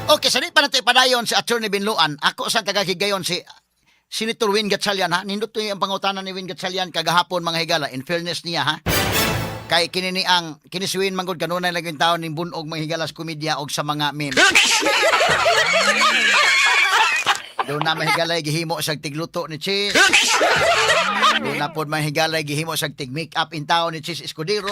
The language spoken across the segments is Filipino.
Okay, sa di pa natin padayon si Atty. Binloan, ako sa tagahigayon si Senator Win Gatchalian ha. Nindot to yung pangutanan ni Win Gatchalian kagahapon mga higala. In fairness niya ha. Kay kinini ang kinisuwin manggod kanunay lang yung taon ng bunog mga higalas komedya og sa mga meme. Doon na mahigalay gihimo sa tigluto ni Chis. Doon na po mahigalay gihimo sa tig make up in taon ni Chis Escudero.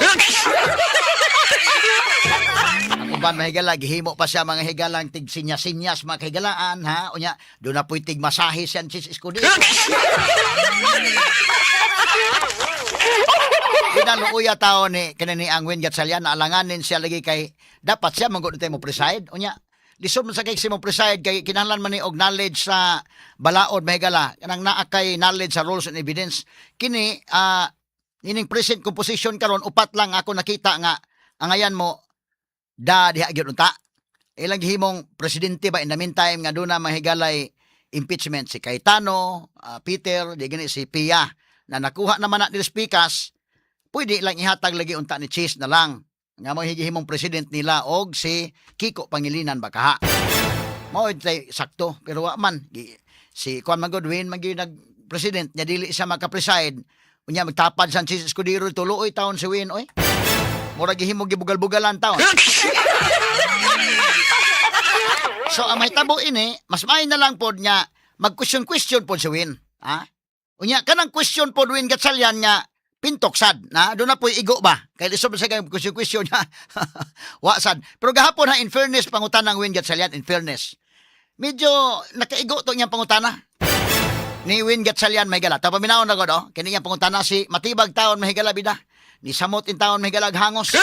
Ang uban mahigala gihimo pa siya mga higalang tig sinyas-sinyas mga kahigalaan ha. Unya doon na po tig masahe siya Chis Escudero. Pinaluuya tao ni kanini ang Win Gatchalian na alanganin siya lagi kay dapat siya manggod mo preside. Unya lisod man sa kay mo preside kay kinahanglan man ni og knowledge sa balaod mahigala kanang naa kay knowledge sa rules and evidence kini ining present composition karon upat lang ako nakita nga angayan mo diha gyud unta ilang gihimong presidente ba in the meantime nga duna mahigalay impeachment si Cayetano, Peter, di gani si Pia na nakuha naman na nila speakers pwede lang ihatag lagi unta ni Chis na lang nga mo higihimong president nila og si Kiko Pangilinan bakaha. Mao tay sakto pero wa man si Juan Magodwin magi nag president nya dili siya maka-preside unya magtapad sa Chis Escudero tuloy taon si Win oy. Mura gihimo gibugal-bugalan taon. So ang mahitabo ini mas maayo na lang pod nya mag-question pod si Win, ha? Unya kanang question pod Win Gatchalian nga pintok sad na doon na po igo ba kay lisod sa kay question niya wa sad pero gahapon ha in fairness pangutan ng Win Gatchalian in fairness medyo nakaigo to niyang pangutana ni Win Gatchalian may gala tapos paminaon na ko do kini niyang pangutana si matibag taon mahigala bida ni samot in taon mahigala hangos sa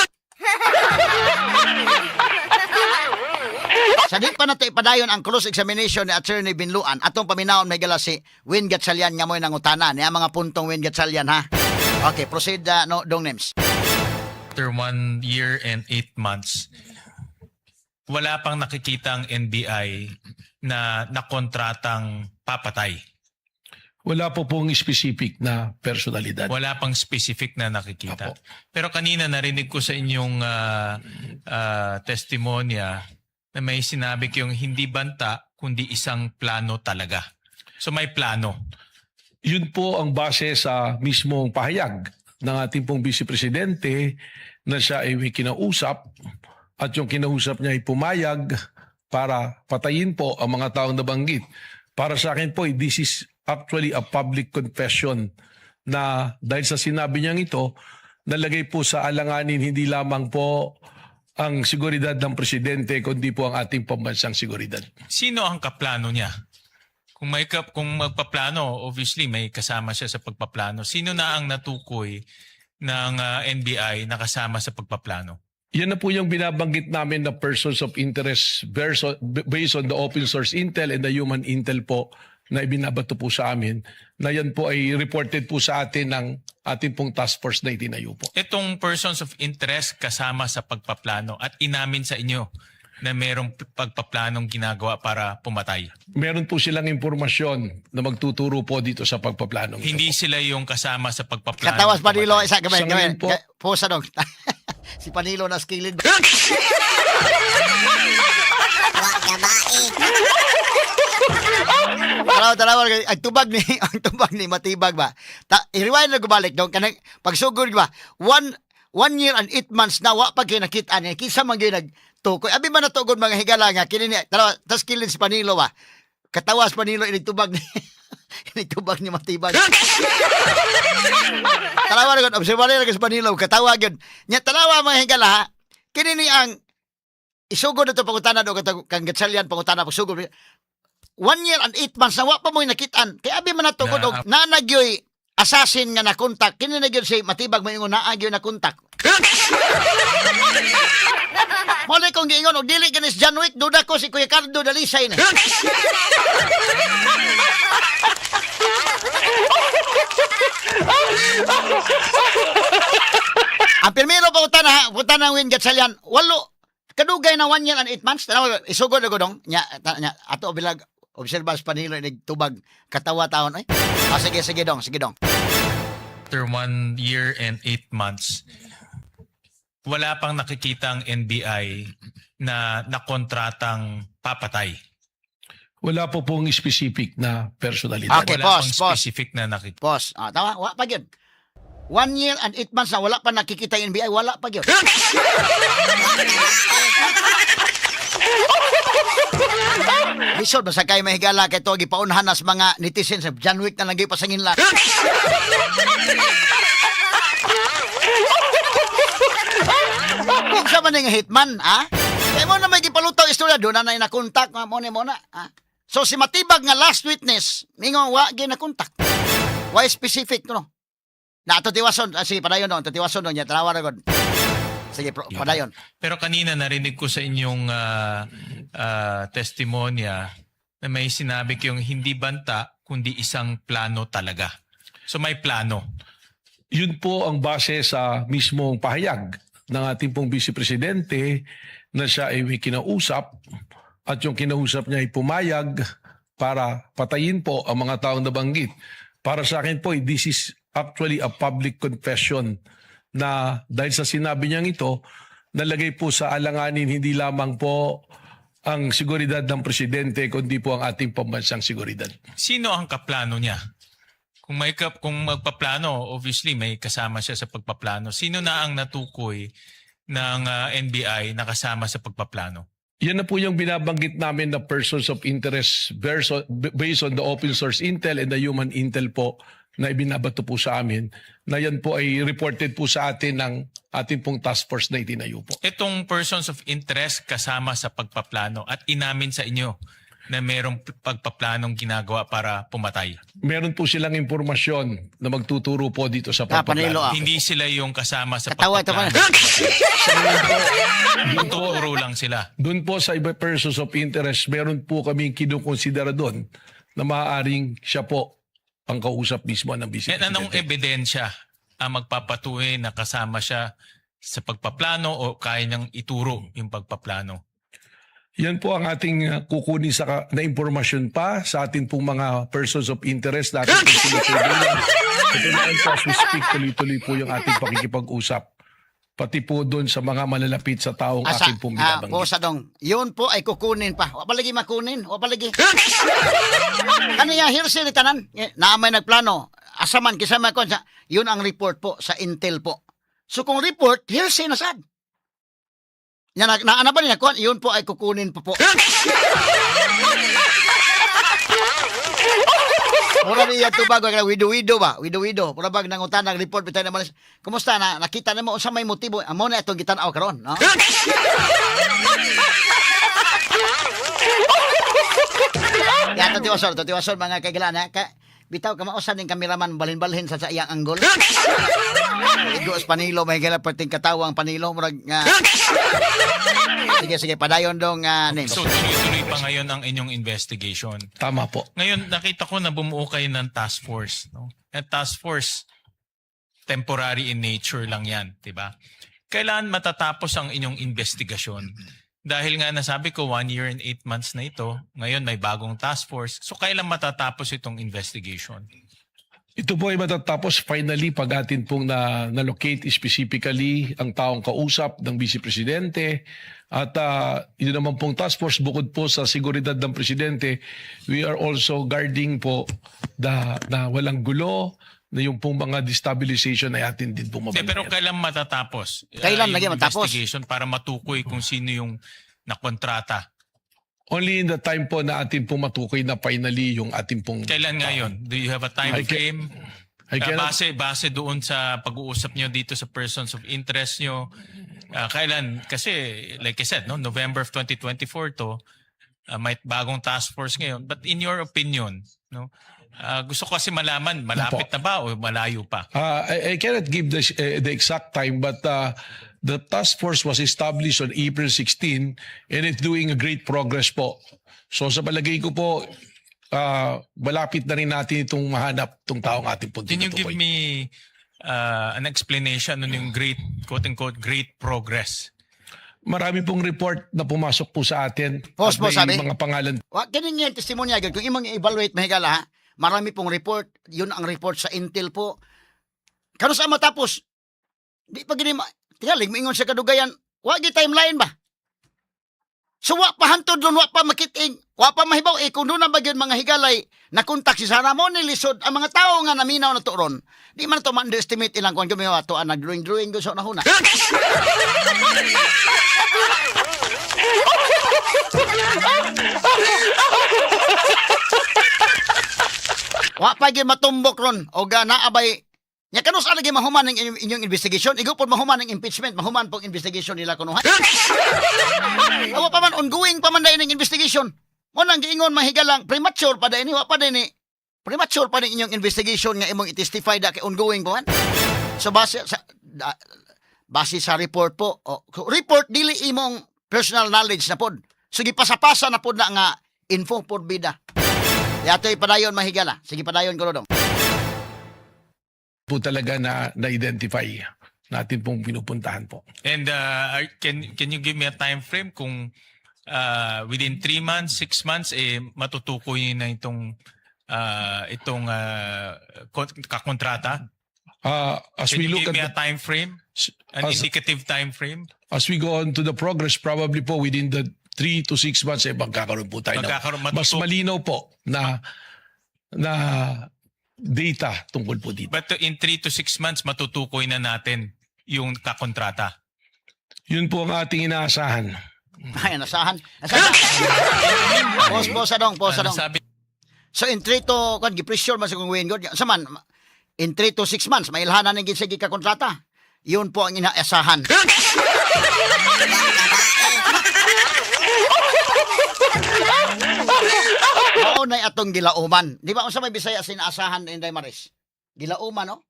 di pa natin ipadayon ang cross examination ni Atty. Binloan atong paminaon mahigala si Win Gatchalian nga mo'y nangutana niya mga puntong Win Gatchalian ha. Okay, proceed no dong names. After 1 year and 8 months, wala pang nakikita ang NBI na nakontratang papatay. Wala po pong specific na personalidad. Wala pang specific na nakikita. Apo. Pero kanina narinig ko sa inyong testimonya na may sinabi kayong hindi banta kundi isang plano talaga. So may plano. Yun po ang base sa mismong pahayag ng ating pong Vice Presidente na siya ay may kinausap at yung kinausap niya ay pumayag para patayin po ang mga taong nabanggit. Para sa akin po, this is actually a public confession na dahil sa sinabi niyang ito, nalagay po sa alanganin hindi lamang po ang seguridad ng Presidente kundi po ang ating pambansang seguridad. Sino ang kaplano niya? Kung magpaplano, obviously may kasama siya sa pagpaplano. Sino na ang natukoy ng NBI na kasama sa pagpaplano? Yan na po yung binabanggit namin na persons of interest based on the open source intel and the human intel po na ibinabato po sa amin. Na yan po ay reported po sa atin ng ating pong task force na itinayo po. Itong persons of interest kasama sa pagpaplano at inamin sa inyo na merong pagpaplanong ginagawa para pumatay. Meron po silang impormasyon na magtuturo po dito sa pagpaplanong Hindi ito po. sila yung kasama sa pagpaplano. Katawas Panilo pumatay. isa gamay Sa ngayon po. Pusa dong. Si Panilo na skilled. Taraw ang tubag ni matibag ba. I-rewind na gubalik dong kanang pagsugod ba. 1 year and 8 months na wa pa kinakita niya. Kisa man gyud nagtukoy. Abi man natugod mga higala nga kini taraw tas kilid si Panilo ba. Katawas Panilo inigtubag ni inigtubag ni matibag. Tarawa na gud obserbahan na si Panilo katawa gyud. Nya tarawa mga higala ha. Kini ni ang isugod na ito pangutana do kang Gatchalian pangutana pagsugod 1 year and 8 months na wa pa mo nakitaan kay abi man natugod og nanagyoy assassin nga nakontak kini na gyud si matibag maingon naa gyud nakontak mo na kong giingon og dili ganis John Wick duda ko si Kuya Cardo Dalisay na ang primero pangutana Win Gatchalian walo kadugay na 1 year and 8 months tanaw isugod ako dong nya ato bilag obserbas Panilo nagtubag katawa taon ay sige dong After 1 year and 8 months, wala pang nakikita ang NBI na nakontratang papatay. Wala po pong specific na personalidad. Okay, Wala pause, pang pause. specific na nakikita. Boss, tama, wala pa yun. 1 year and 8 months na wala pa nakikita yung NBI, wala pa yun. Lisod, basta kayo mahigala kay to gipaunahan nas mga netizens sa John Wick na lagi pasangin lang. Kinsa man nga hitman, ha? Kaya mo na may gipalutaw istorya doon na nakontak mo na, ha? So si Matibag nga last witness, mingon wa gi nakontak. Why specific no? Na ato tiwason, sige padayon no, ato tiwason no nya tanawa ra gud. Sige, padayon. Pero kanina narinig ko sa inyong testimonya na may sinabi kayong hindi banta kundi isang plano talaga. So may plano. Yun po ang base sa mismong pahayag ng ating pong Vice Presidente na siya ay may kinausap at yung kinausap niya ay pumayag para patayin po ang mga taong nabanggit. Para sa akin po, this is actually a public confession na dahil sa sinabi niyang ito, nalagay po sa alanganin hindi lamang po ang seguridad ng presidente kundi po ang ating pambansang seguridad. Sino ang kaplano niya? Kung magpaplano, obviously may kasama siya sa pagpaplano. Sino na ang natukoy ng NBI na kasama sa pagpaplano? Yan na po yung binabanggit namin na persons of interest based on the open source intel and the human intel po na ibinabato po sa amin, na yan po ay reported po sa atin ng ating pong task force na itinayo po. Itong persons of interest kasama sa pagpaplano at inamin sa inyo na merong pagpaplanong ginagawa para pumatay. Meron po silang impormasyon na magtuturo po dito sa Panilo, pagpaplano. Hindi sila yung kasama sa Katawa ito pagpaplano. pa. Magtuturo lang sila. Doon po sa iba persons of interest, meron po kaming kinukonsidera doon na maaaring siya po ang kausap mismo ng Vice And anong Presidente. ebidensya ang magpapatuloy na kasama siya sa pagpaplano o kaya niyang ituro yung pagpaplano? Yan po ang ating kukunin na impormasyon pa sa ating pong mga persons of interest na ating pong sinusubulan. Ito na po as we speak, tuloy-tuloy po yung ating pakikipag-usap. Pati po doon sa mga malalapit sa taong aking pong binabanggit. Po sa dong. Yun po ay kukunin pa. Wa palagi makunin, wa palagi. Ano ya hearsay ni tanan? Naamay nagplano. Asaman kisama kon sa yun ang report po sa Intel po. So kung report, hearsay na sad. Yan na ano ba niya kon? Yun po ay kukunin po. Mura niya tubag kaya wido-wido ba? Wido-wido. Mura bag nang utan ng report bitay naman. Kumusta na? Nakita nimo unsa may motibo? Amo na itong gitan-aw karon, no? Ya tiwason mga kaigilan ha. Bitaw ka mausan ning kameraman balhin-balhin sa iyang anggol. Igos panilo may gila perting katawang panilo murag nga. Sige padayon dong name. So tuloy-tuloy pa ngayon ang inyong investigation. Tama po. Ngayon nakita ko na bumuo kayo ng task force, no? At task force temporary in nature lang 'yan, 'di ba? Kailan matatapos ang inyong investigasyon? Dahil nga nasabi ko 1 year and 8 months na ito, ngayon may bagong task force. So kailan matatapos itong investigation? Ito po ay matatapos finally pag atin pong na-locate specifically ang taong kausap ng Vice Presidente. At ito naman pong task force, bukod po sa seguridad ng Presidente, we are also guarding po na walang gulo, na yung pong mga destabilization ay atin din po mabantayan. Pero kailan matatapos? Kailan lagi yung matapos? investigation para matukoy kung sino yung nakontrata. Only in the time po na atin pong matukoy na finally yung ating pong... Kailan ngayon? Do you have a time frame? I cannot- Base doon sa pag-uusap nyo dito sa persons of interest nyo. Kailan? Kasi like I said, no, November of 2024 to, may bagong task force ngayon. But in your opinion, no, gusto ko kasi malaman, malapit na ba o malayo pa? I cannot give the exact time, but the task force was established on April 16 and it's doing a great progress po. So sa palagay ko po, malapit na rin natin itong mahanap itong taong ating po. Can you give me an explanation on yung great, quote-unquote, great progress? Marami pong report na pumasok po sa atin. Pause At po, may sabi? mga pangalan. Wa kini nga testimonya gyud kung imong evaluate mahigala ha. Marami pong report, yun ang report sa Intel po. Kano sa matapos? Di pa gini tingaling moingon sa kadugayan, wa gi timeline ba? So wa pa hantod doon, wa pa makiting, wa pa mahibaw kung doon na ba yun mga higalay na kontak si Sara mo ni lisod ang mga tao nga naminaw na to ron. Di man to ma-underestimate ilang kung gumawa to nag-drawing ko sa nahuna. Wa pa gyud matumbok ron o ga naabay nya kanus lagi mahuman ng inyong investigation, igo pod mahuman ng impeachment, mahuman pong investigation nila kunuhan. Awa pa man ongoing pa man dai ning investigation. Mo nang giingon mahigalang premature pa dai ni wa pa dai ni premature pa din inyong investigation nga imong i-testify da kay ongoing pa man. So base sa report po, report dili imong personal knowledge na pod. Sige pasapasa na pod na nga info pod bida. Yatoy padayon mahigala. Sige padayon ko dong. Po talaga na-identify natin pong pinupuntahan po. And can you give me a time frame kung within 3 months, 6 months matutukoy na itong kakontrata? As Can we you look give me a at time frame? An indicative time frame? as we go on to the progress, probably po within the 3 to 6 months magkakaroon po tayo mas malinaw po na data tungkol po dito. But in 3 to 6 months, matutukoy na natin yung kakontrata. Yun po ang ating inaasahan. Ay, nasahan. Posa dong. Sabi, So in 3 to, gi-pressure man sa kong Wayne God. Saman, in 3 to 6 months, mailhanan ng ginsigi ka kontrata. Yun po ang inaasahan. Oo na atong gilauman. Di ba kung sa may Bisaya sinaasahan ni Inday Maris? Gilauman, no?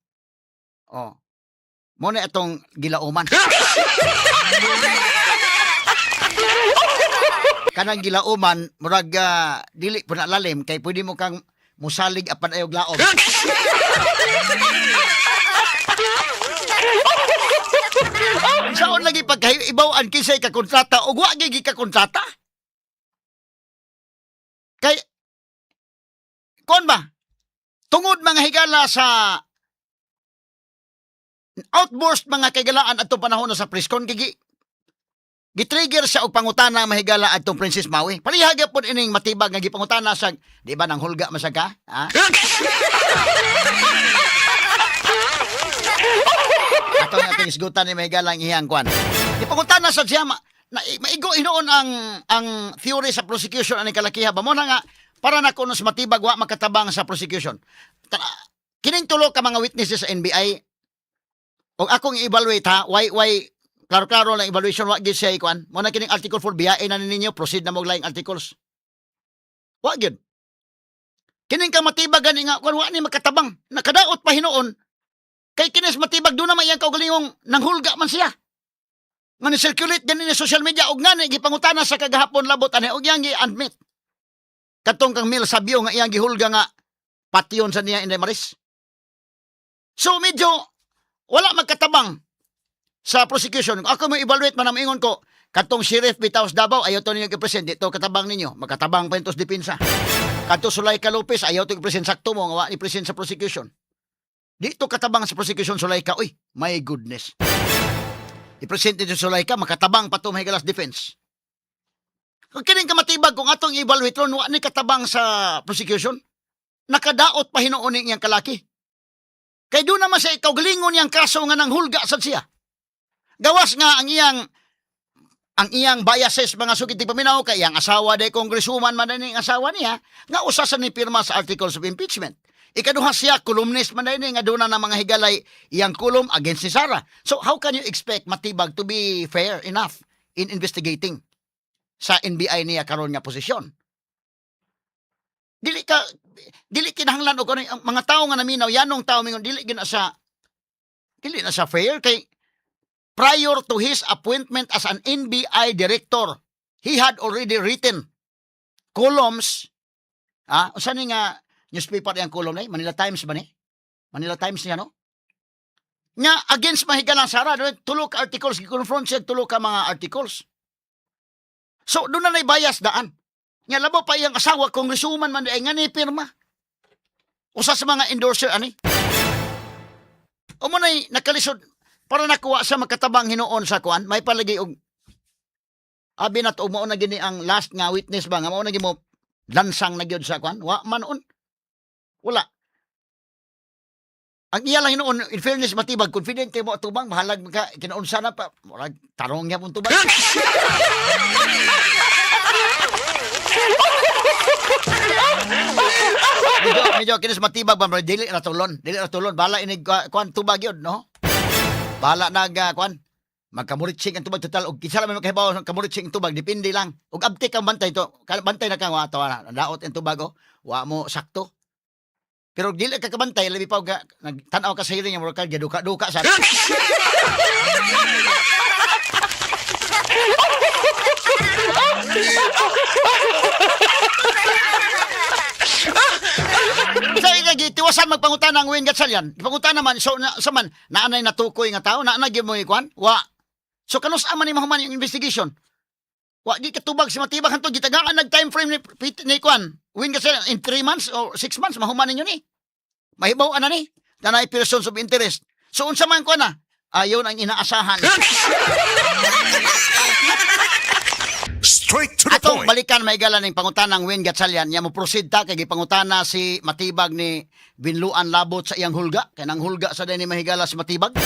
Oh. Mo na atong gilauman. Kanang gilauman, murag dili po na lalim, kay pwede mo kang musalig apan ayog laom. Saan lagi pagkaibawan kisay ka kontrata o wa gigi ka kontrata? Kay kon ba? Tungod mga higala sa outburst mga kagalaan atong panahon na sa preskon gitrigger siya og pangutana mahigala atong Princess Maui. Palihag pod ining matibag nga gipangutana sa di ba nang hulga masag ka? Ha? Atong isgutan ni mahigala ang iyang kwan. Gipangutana sa siya maigo inoon ang theory sa prosecution ani kalakiha ba mo na nga para na kuno matibag wa makatabang sa prosecution. Kining tulo ka mga witnesses sa NBI og akong i-evaluate ha why klaro-klaro lang evaluation wa gyud siya ikuan. Mo na kining article 4 biyae na ninyo proceed na mo laing articles. Wa gyud. Kining ka matibag gani nga kun wa ni makatabang nakadaot pa hinuon kay kinis matibag do na may iyang kaugalingong nanghulga man siya. Nga ni-circulate gani ni social media og ngani gipangutana sa kagahapon labot ani og iyang gi-admit. Katong kang Mil Sabio nga iyang gihulga nga patyon sa niya Inday Maris. So medyo wala magkatabang sa prosecution. Ako mo evaluate man ingon ko katong Sheriff Bitaos Davao ayaw to ninyo i-present dito katabang ninyo makatabang pa intos depensa. Kadto Sulaika Lopez ayaw to i-present sakto mo nga wa ni present sa prosecution. Dito katabang sa prosecution Sulaika, uy, my goodness. I-present dito Sulaika makatabang pa to mahigalas defense. Kung kining ka matibag kung atong i-evaluate ron wa ni katabang sa prosecution, nakadaot pa hinuon ning iyang kalaki. Kay doon naman sa ikaw galingon yang kaso nga nang hulga sad siya. Gawas nga ang iyang biases mga sugiti paminaw kay iyang asawa day congresswoman man ning asawa niya nga usa sa ni pirma sa articles of impeachment. Ikaduha siya columnist man din nga doon na mga higalay iyang kulom against si Sara. So how can you expect matibag to be fair enough in investigating sa NBI niya karon nga posisyon? Dili kinahanglan og ang mga tao nga naminaw yanong tao mingon dili na sa fair kay prior to his appointment as an NBI director, he had already written columns. Usa ni nga newspaper yang column na Manila Times ba ni? Manila Times niya, no? Nga against mahigalang Sara, tulo ka articles, gi-confront siya tulo ka mga articles. So, doon na bias daan. Nga labo pa iyang asawa, congresswoman man ay nga ni pirma. Usa sa mga endorser, ani? O mo na'y nakalisod, para nakuha sa makatabang hinuon sa kuan, may palagi og abi na to mao na gini ang last nga witness ba nga mao na gini mo lansang na gyud sa kuan. Wa man on. Wala. Ang iya lang hinuon, in fairness matibag, confident kay mo tubang, mahalag ka, kinaunsa na pa, murag tarong niya pong tubang. medyo kinis matibag ba, pero dili ratulon, bala inig kuan tubag yun, no? Bala nag kuan, magkamuritsing ang tubag total, og kinsa lang makahibaw ng kamuritsing ang tubag, depende lang. Og abti kang bantay to, bantay na kang wato na, daot ang tubag, oh, wa mo sakto. Pero dili ka kabantay, labi pa ga nagtanaw ka sa hearing yung murag duka-duka sa. Sa tiwasan magpangutan ang Win Gatchalian. Pangutan naman so sa man naanay natukoy nga tao, naanay gyud mo ikuan. Wa. So kanus man ni mahuman yung investigation. Wa di katubag si matibag hanto gitagaan nag time frame ni kuan. Win Gatchalian in 3 months or 6 months mahuman ninyo ni. Mahibaw ana ni. Danay persons of interest. So unsa man kuan na? Ayon ang inaasahan. Straight to the Atong point. balikan may gala ning pangutanang Win Gatchalian nya mo proceed ta kay gipangutana si Matibag ni Binluan labot sa iyang hulga kay nang hulga sa dinhi mahigala si Matibag.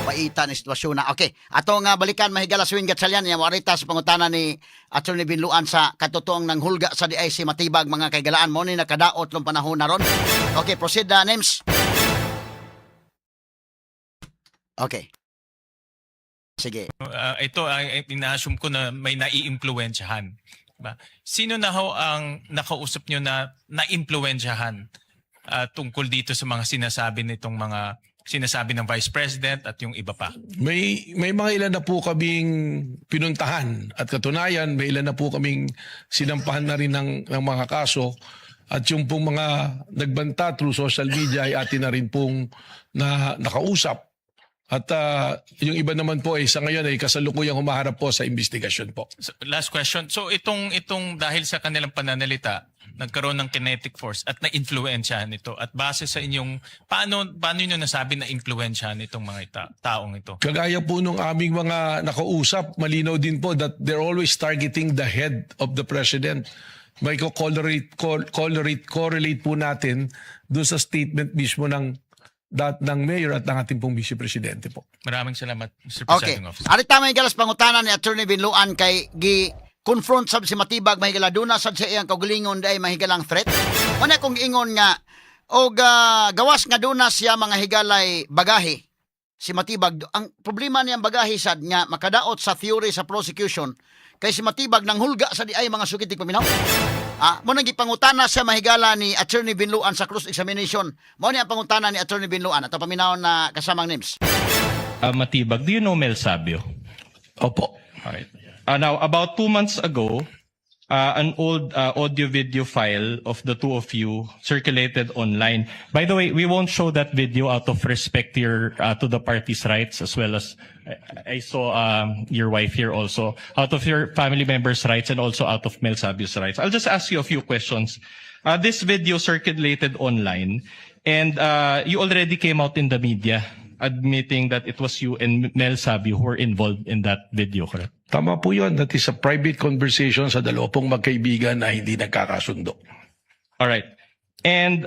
Paita ni sitwasyon na. Okay, atong balikan mahigala si Win Gatchalian nya warita sa pangutana ni Attorney Binluan sa katotoong nang hulga sa DI si Matibag mga kaigalaan mo ni nakadaot ng panahon na ron. Okay, proceed names. Okay. Sige. Ito ay ina-assume ko na may nai-impluwensyahan. Diba? Sino na ho ang nakausap nyo na na-impluwensyahan tungkol dito sa mga sinasabi nitong mga sinasabi ng Vice President at yung iba pa? May mga ilan na po kaming pinuntahan at katunayan may ilan na po kaming sinampahan na rin ng mga kaso at yung pong mga nagbanta through social media ay atin na rin pong nakausap. At yung iba naman po ay sa ngayon ay kasalukuyang humaharap po sa investigasyon po. So, last question. So itong dahil sa kanilang pananalita, nagkaroon ng kinetic force at na-influensyahan ito. At base sa inyong, paano nyo nasabi na influensyahan itong mga taong ito? Kagaya po nung aming mga nakausap, malinaw din po that they're always targeting the head of the president. May correlate po natin doon sa statement mismo ng mayor at ng ating pong vice presidente po. Maraming salamat, Mr. Okay. Presiding Officer. Arita may galas pangutanan ni Attorney Binluan kay confront sab si Matibag mahigala duna sad sa iyang kaugalingon day mahigalang threat. Una kung ingon nga og gawas nga duna siya mga higalay bagahe si Matibag. Ang problema niyang bagahe sad nga makadaot sa theory sa prosecution kay si Matibag nang hulga sa di ay mga sukitig paminaw. Mo nang gipangutana sa mahigala ni Attorney Binluan sa cross examination. Mo ni ang pangutana ni Attorney Binluan ato paminaw na kasamang names. Matibag, do you know Mel Sabio? Opo. Alright. Now, about 2 months ago, an old audio-video file of the two of you circulated online. By the way, we won't show that video out of respect to your to the party's rights, as well as I saw your wife here also, out of your family members' rights and also out of Mel Sabio's rights. I'll just ask you a few questions. This video circulated online, and you already came out in the media admitting that it was you and Mel Sabio who were involved in that video, correct? Tama po yun. That is a private conversation sa dalawa pong magkaibigan na hindi nagkakasundo. All right. And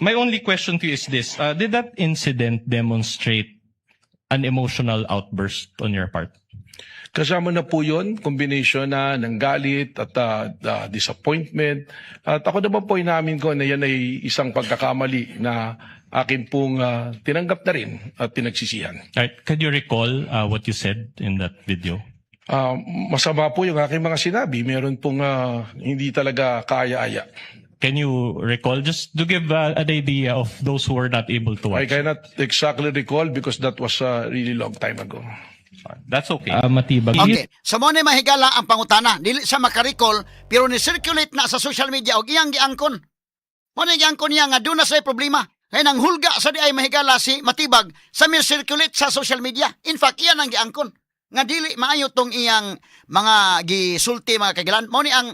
my only question to you is this. Did that incident demonstrate an emotional outburst on your part? Kasama na po yun, combination na ng galit at disappointment. At ako naman po inamin ko na yan ay isang pagkakamali na akin pong tinanggap na rin at pinagsisihan. All right. Could you recall what you said in that video? Masama po yung aking mga sinabi. Meron pong hindi talaga kaya-aya. Can you recall, just to give an idea of those who were not able to I watch? cannot exactly recall because that was a really long time ago. That's okay. Matibag. Okay. So mo ni mahigala ang pangutana. Dili sa makarecall pero ni circulate na sa social media og iyang giangkon. Mo ni giangkon niya nga doon na say problema. Kaya nang hulga sa di ay mahigala si Matibag sa circulate sa social media. In fact, iyan ang giangkon. Nga dili maayo tong iyang mga gisulti mga kaigalan. Mo ni ang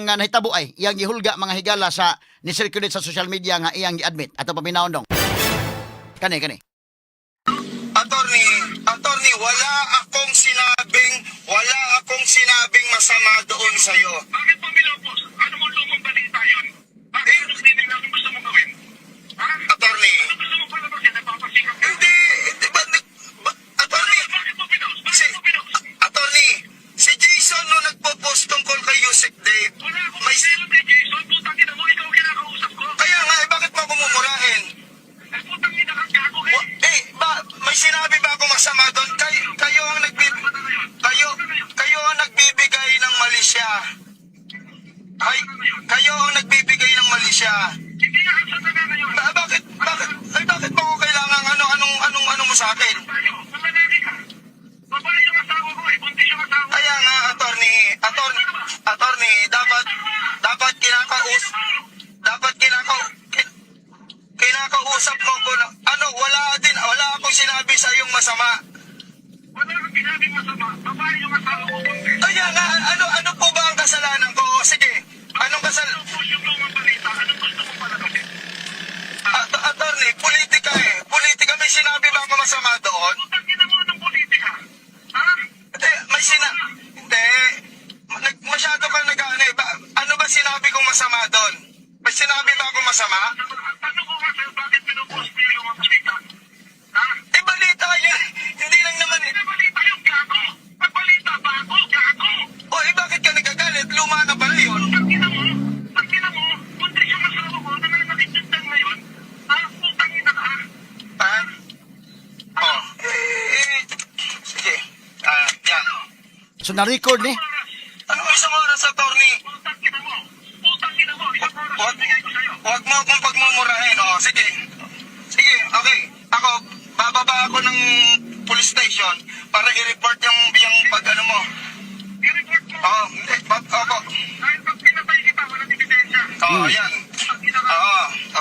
nahitabo ay iyang gihulga mga higala sa ni circulate sa social media nga iyang gi-admit ato paminawon dong. Kani. Attorney, wala akong sinabing masama doon sa'yo. Bakit mo pinupos? Ano mo lumang balita yun? Bakit ano feeling namin gusto mo gawin? Ha? Attorney, Ano gusto mo palabasin? Nagpapasikap ka? hindi, attorney, Bakit mo pinost? Bakit mo pinost? attorney, si Jason no nagpo-post tungkol kay Yusek Dave. Wala akong selo kay Jason. Putang ina mo, ikaw ang kinakausap ko. Kaya nga, bakit mo ako mumurahin? Eh, putang ina kang gago eh. May sinabi ba ako masama doon? Kayo ang nagbibigay ng mali siya. Kayo ang nagbibigay ng mali siya. Hindi nga ang sata na ngayon. Bakit mo ako kailangan ano mo sa akin? Tayo, mamalaki ka. Babae yung asawa ko eh. Buntis yung asawa ko. Kaya nga, attorney, dapat kinakausap mo ko na, wala akong sinabi sa iyong masama. Wala kang sinabing masama. Babae yung asawa ko buntis. Kaya nga, ano po ba ang kasalanan ko? Sige, anong kasalanan? Pinupos yung lumang balita. Anong gusto mo palabasin? Attorney, politika eh. Politika, may sinabi ba ako masama doon? Putang ina mo ng politika. Ha? Hindi, Hindi. Masyado kang nag-ano eh. Ano ba sinabi kong masama doon? May sinabi ba ako masama? Ang tanong ko nga sa'yo, bakit pinupos mo yung lumang balita? Ha? Balita yun. Hindi lang naman eh. Hindi balita yung gago. Ang balita ba ako? Gago. Bakit ka nagagalit? Luma na pala yun. Pag ina mo, buntis yung asawa ko na nakikita ngayon. Ha? Putang ina ka. Ha? Sige. Yan. So na-record ni. Anong isang oras, attorney? Putang ina mo. Putang ina mo. Isang oras bigay ko sa'yo. Huwag mo akong pagmumurahin. Sige. Sige, okay. Ako, bababa ako ng police station para i-report yung pag-ano mo. I-report mo. Hindi. Opo. Dahil pag pinatay kita, walang ebidensya. Yan. Putang ina ka.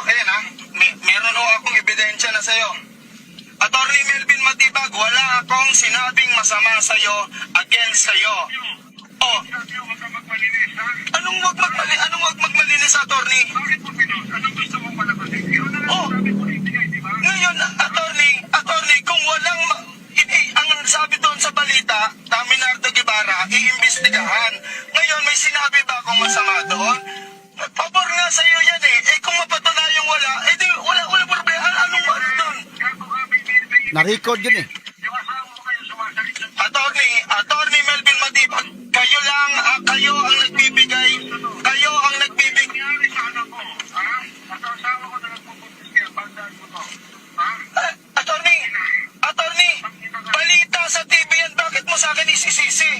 Okay yan ha. Meron ho akong ebidensya na sa'yo. Attorney Melvin Matibag, wala akong sinabing masama sa'yo against sa'yo. Sabi ko, huwag ka magmalinis, ha? Anong wag magmalinis, attorney? Bakit mo pinost? Anong gusto mong palabasin? Ikaw na lang sabi politika, di ba? Ngayon, attorney, kung ang sabi doon sa balita, Minardo Guevara, iimbestigahan. Ngayon, may sinabi ba akong masama doon? Pabor nga sa'yo yan eh. Kung mapatunayang wala, di wala problema. Anong wala doon? Gago ka, binibigay. Na-record yun eh. Yung asawa ko kayo sumasalit sa Attorney Melvin Matibag, kayo ang nagbibigay, nangyari sa anak ko, ha? At ang asawa ko na nagpupupis kaya, bandaan mo to. Ha? Attorney, balita sa TV yan, bakit mo sa akin isisisi?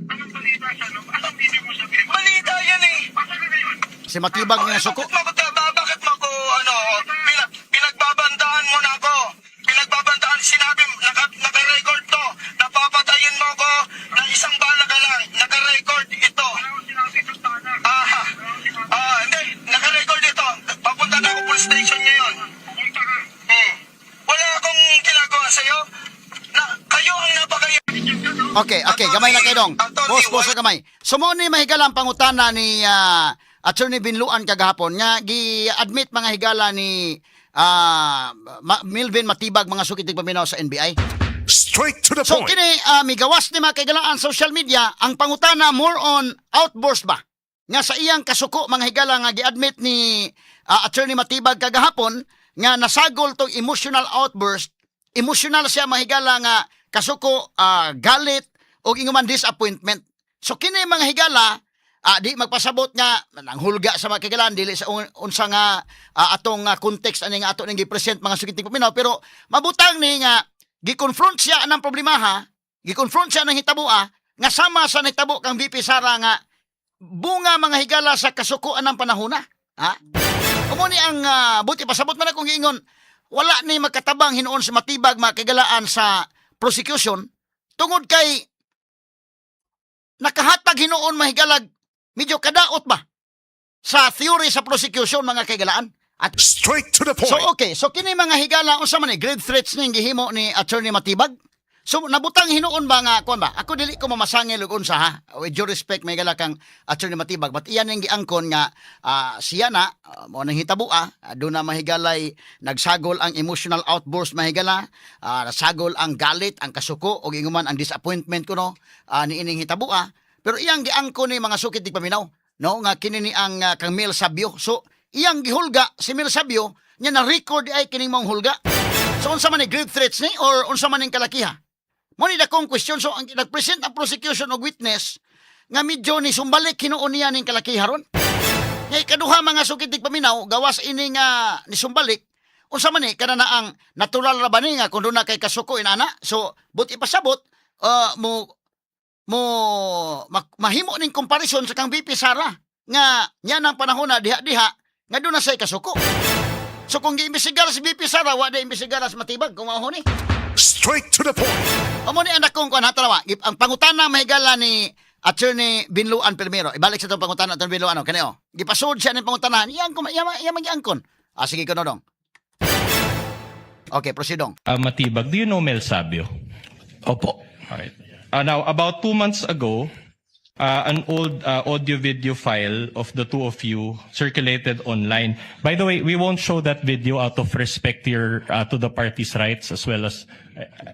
Anong balita sa loob? Anong hindi mo sabihin? Balita yan eh. Basta ka ngayon. Si Matibag nga suko. Bakit mo ako, pinagbabandaan mo na ako? Sinabi, naka-record to. Napapatayin mo ko na isang bala ka lang. Naka-record ito. Wala akong sinabi sa tanak. Hindi. Naka-record ito. Papunta na ako police station ngayon. Pumunta ka. Wala akong ginagawa sa'yo. Kayo ang napakaya. Okay, gamay na kayo dong. Boss na gamay. Sumo ni mahigala ang pangutana ni Attorney Binluan kagahapon nga gi-admit mga higala ni Melvin Matibag mga sukitig paminaw sa NBI. Straight to the So point. kini migawas ni mga kaigalaan social media ang pangutana more on outburst ba nga sa iyang kasuko mga higala nga gi-admit ni Attorney Matibag kagahapon nga nasagol tong emotional outburst. Emotional siya mga higala nga kasuko galit o inguman disappointment. So kini mga higala di magpasabot nga nanghulga sa mga kagalan dili sa unsa nga atong context ani nga ato ning gi-present mga sukiting paminaw pero mabutang ni nga gi-confront siya ng problemaha, gi-confront siya ng hitabua nga sama sa nahitabo kang VP Sara nga bunga mga higala sa kasukuan ng panahona. Ha? Kumo ni ang buti pasabot man akong giingon wala ni magkatabang hinuon sa Matibag mga kagalaan sa prosecution tungod kay nakahatag hinuon mahigalag medyo kadaot ba sa theory sa prosecution mga kaigalaan at Straight to the point. so okay so kini mga higala unsa man ni grave threats ning gihimo ni Attorney Matibag So nabutang hinuon ba nga kuan ba? Ako dili ko mamasangil og unsa ha. With due respect may gala kang Attorney Matibag, but iyan ang giangkon nga siya na mo nang hitabo do na mahigalay nagsagol ang emotional outburst mahigala, nasagol ang galit, ang kasuko og inguman ang disappointment kuno niining hitabo pero iyang giangkon ni mga sukit paminaw no nga kini ni ang kang Mel Sabio. So iyang gihulga si Mel Sabio nya na record ay kining mong hulga. So unsa man ni grave threats ni or unsa man ning kalakiha? Mo ni dakong question. So ang nagpresent ang prosecution og witness nga medyo ni sumbalik hinuon niya ning kalakiha ron. Ngay kaduha mga sukitig paminaw gawas ini nga ni sumbalik unsa man ni kana na ang natural ra ba ni nga kun na kay kasuko inana. So but ipasabot mahimo ning comparison sa kang VP Sara nga nya nang panahon na diha-diha nga doon na say kasuko. So kung giimbestigar si VP Sara wa da imbestigar sa Matibag kung mao ni. Straight to the point. Amo ni anak kong kuan hatalawa. Ang pangutana mahigala ni Attorney Binluan Primero. Ibalik sa itong pangutana Attorney Binluan kaneo. Gipasud siya ng pangutanahan. Iyang magiangkon. Sige ko dong. Okay, proceed dong. Matibag, do you know Mel Sabio? Opo. Alright. Now, about 2 months ago, an old audio-video file of the two of you circulated online. By the way, we won't show that video out of respect to the party's rights, as well as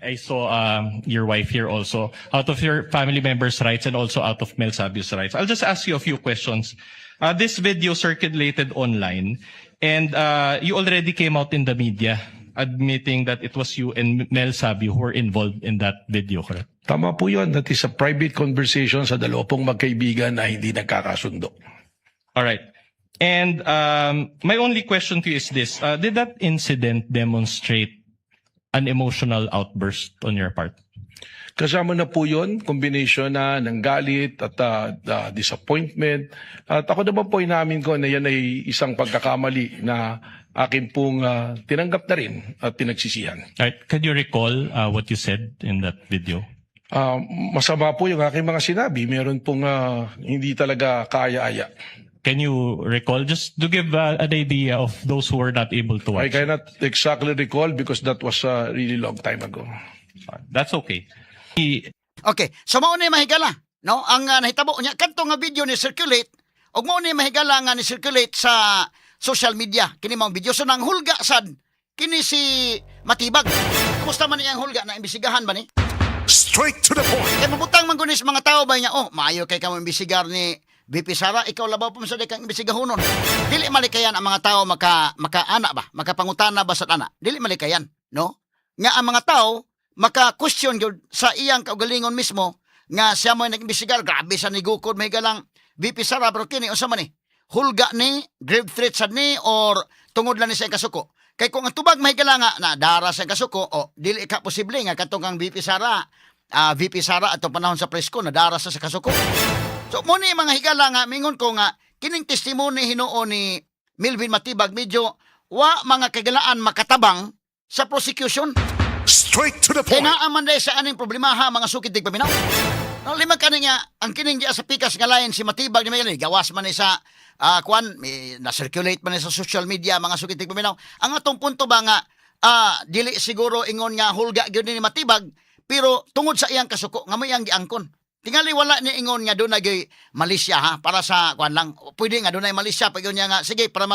I saw your wife here also, out of your family members' rights and also out of Mel Sabio's rights. I'll just ask you a few questions. This video circulated online, and you already came out in the media admitting that it was you and Mel Sabio who were involved in that video, correct? Tama po yun. That is a private conversation sa dalawa pong magkaibigan na hindi nagkakasundo. All right. And my only question to you is this. Did that incident demonstrate an emotional outburst on your part? Kasama na po yun, combination na ng galit at disappointment. At ako naman po inamin ko na yan ay isang pagkakamali na akin pong tinanggap na rin at pinagsisihan. All right. Could you recall what you said in that video? Masama po yung aking mga sinabi. Meron pong hindi talaga kaya-aya. Can you recall, just to give an idea of those who were not able to I watch? cannot exactly recall because that was a really long time ago. That's okay. Okay, so mao ni mahigala, no? Ang nahitabo niya kadto nga video ni circulate ug mao ni mahigala nga ni circulate sa social media kini mao video. So nang hulga sad kini si Matibag. Kumusta man iyang hulga na imbestigahan ba ni? Straight to the point. Kay mabutang man kunis mga tao ba niya, maayo kay kamo imbestigar ni VP Sara, ikaw labaw pa sa kang imbestigahonon. Dili malikayan ang mga tao makaana ba, makapangutana ba sa ana. Dili malikayan, no? Nga ang mga tao maka-question gyud sa iyang kaugalingon mismo nga siya mo nag-imbestigar. Grabe sa nigukod may galang VP Sara, pero kini unsa man ni? Hulga ni, grave threat sad ni, or tungod lang ni sa kasuko. Kay kung ang tubag mahigala nga na dara sa kasuko, dili ka posible nga katong ang VP Sara atong panahon sa presko na dara sa kasuko. So mo ni mga higala nga mingon ko nga kining testimony hinuon ni Melvin Matibag medyo wa mga kagalaan makatabang sa prosecution. Straight to the Kaya point. nga aman dahil sa aning problema ha mga sukid tig paminaw. No, lima ka niya ang kining diya sa pikas nga lain si Matibag ni Maylin gawas man ni sa na-circulate man ni sa social media mga sukid tig paminaw. Ang atong punto ba nga dili siguro ingon nga hulga gyud ni Matibag pero tungod sa iyang kasuko nga may ang giangkon. Tingali wala ni ingon nga doon na Malaysia ha para sa kwan lang. Pwede nga doon na Malaysia pag niya nga sige para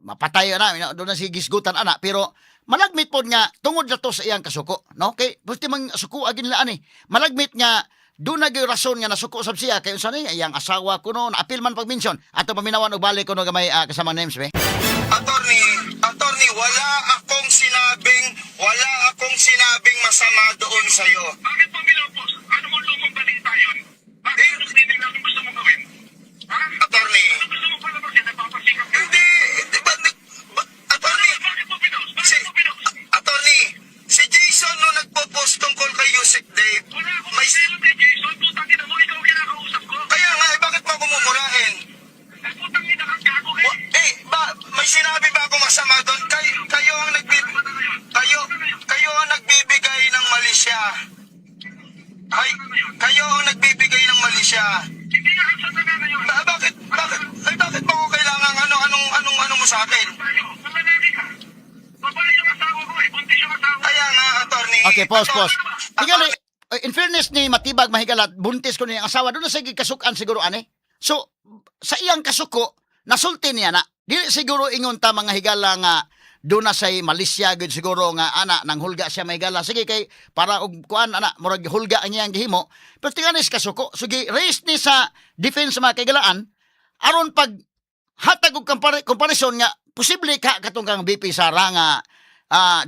mapatay na doon na si gisgutan ana pero malagmit pod nga tungod na to sa iyang kasuko, no? Kay buti mang suko agin nila ani. Malagmit nga do na gyud rason nga nasuko sab siya kay unsa ni iyang asawa kuno apil man pag mention ato paminawan og balik kuno gamay kasama names be. Attorney, wala akong sinabing masama doon sa'yo. Bakit mo binopos? Ano mo lumang balita yun? Bakit ano meeting lang gusto mo gawin? Ha? Attorney, Ano gusto mo palabasin? Nagpapasikap ka? hindi, attorney, Bakit mo pinost? Bakit mo pinost? attorney, si Jason no nagpo-post tungkol kay Yusek Dave. Wala akong may kay Jason. Putang ina mo, ikaw ang kinakausap ko. Kaya nga, bakit mo ako mumurahin? Eh, putang ina kang gago eh. May sinabi ba ako masama doon? Kayo ang nagbibigay ng mali siya. Kayo ang nagbibigay ng mali siya. Hindi nga ang satana na yun. Bakit mo ko kailangan ano mo sa akin? Tayo, malalaki ka. Babae yung asawa ko eh. Buntis yung asawa ko. Kaya nga, attorney. Okay, pause. Tingala, in fairness ni Matibag mahigala, buntis ko niya ang asawa, doon na sige kasukan siguro ani. So, sa iyang kasuko, nasulti niya na. Dili siguro ingon ta mga higala nga doon na say Malaysia gud siguro nga ana nang hulga siya mahigala. Sige kay para og kuan ana murag hulga ang iyang gihimo. Pero tinganis kasuko, sige raise ni sa defense mga kaigalaan aron pag hatag og comparison nga posible ka katong kang BP Sara nga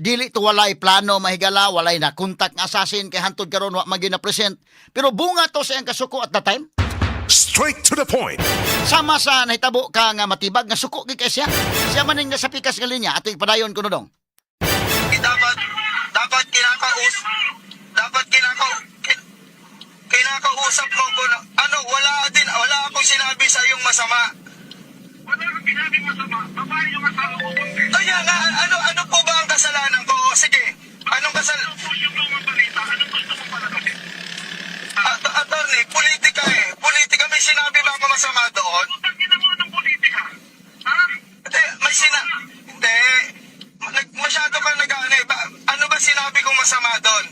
dili to walay plano mahigala, walay na contact nga assassin kay hantod karon wa magina present. Pero bunga to sa iyang kasuko at the time. Straight to the point. Sama sa nahitabo ka nga Matibag nga suko gid kay siya. Siya man ning nasa pikas nga linya ato padayon kuno dong. Dapat kinakausap mo ko na ano wala akong sinabi sa iyong masama. Wala kang ginaging masama. Babae yung asawa ko buntis. Kaya nga ano po ba ang kasalanan ko? Sige. Anong kasalanan? Ano po yung mga balita? Anong gusto mo palagasin? Attorney, politika eh. Politika, may sinabi ba ako masama doon? Putang ina mo ng politika. Ha? Hindi, Hindi. Masyado kang nag-ano eh. Ano ba sinabi kong masama doon?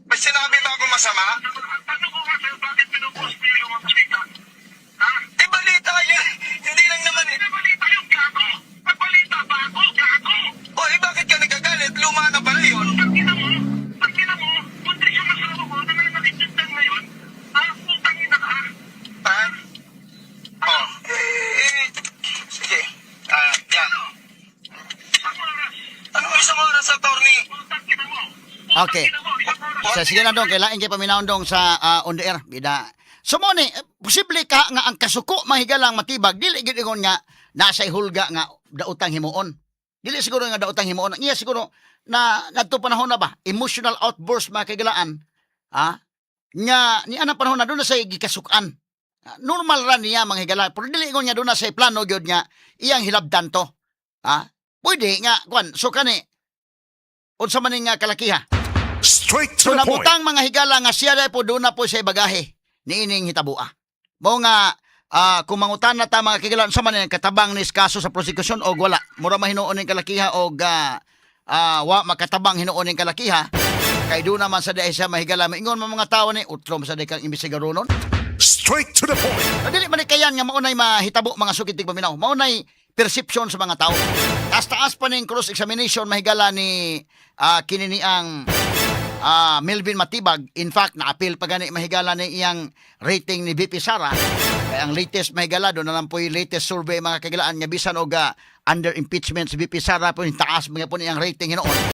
May sinabi ba ako masama? Ang tanong ko nga sa'yo, bakit pinupost mo yung mga balita? Ha? Eh, balita yun. Hindi lang naman eh. Hindi balita yung gago. Pag balita, bago, gago. O, eh, bakit ka nagagalit? Luma na pala yun. Pag ina mo, buntis yung asawa ko na may nakikita ngayon. Ha? Putang ina ka. Ha? Oh, sige. Yan. Isang oras. Anong isang oras, attorney? Putang ina mo. Okay. Sa sige na dong, kailangan kayo paminahon dong sa on the air. Bida. So mo ni, posible ka nga ang kasuko mahigalang Matibag, dili gid ingon nga nasa hulga nga daotang himuon. Dili siguro nga daotang himuon. Iya siguro na nadto panahon na ba? Emotional outburst mga kaigalaan. Ha? Nga ni anang panahon na doon na sa gikasukan. Normal ra niya mga higala. Pero dili ingon nga doon na sa plano gyud nga iyang hilabdan to. Ha? Pwede nga kwan so kani unsa man nga kalakiha. Straight to So the point. nabutang mga higala nga siya dahil po doon na po sa bagahe ni ining hitabua. Mo nga kung mangutan na ta mga kigalan sa man katabang ni kaso sa prosecution o wala. Mura mahinuon ning kalakiha o wa makatabang hinuon ning kalakiha. Kay doon naman sa dahil siya mahigala maingon mga tao ni utrom sa dikang imbestigaronon. Straight to the point. Dili man ni kayan nga maunay mahitabo mga sukitig paminaw. Maunay perception sa mga tao. Taas-taas pa ning cross examination mahigala ni kinini ang Melvin Matibag. In fact, na-appeal pa gani mahigala ni iyang rating ni BP Sara. Kaya ang latest mahigala, doon na lang po yung latest survey mga kagalaan nga bisan o under impeachment si BP Sara po yung taas mga po niyang rating hinoon.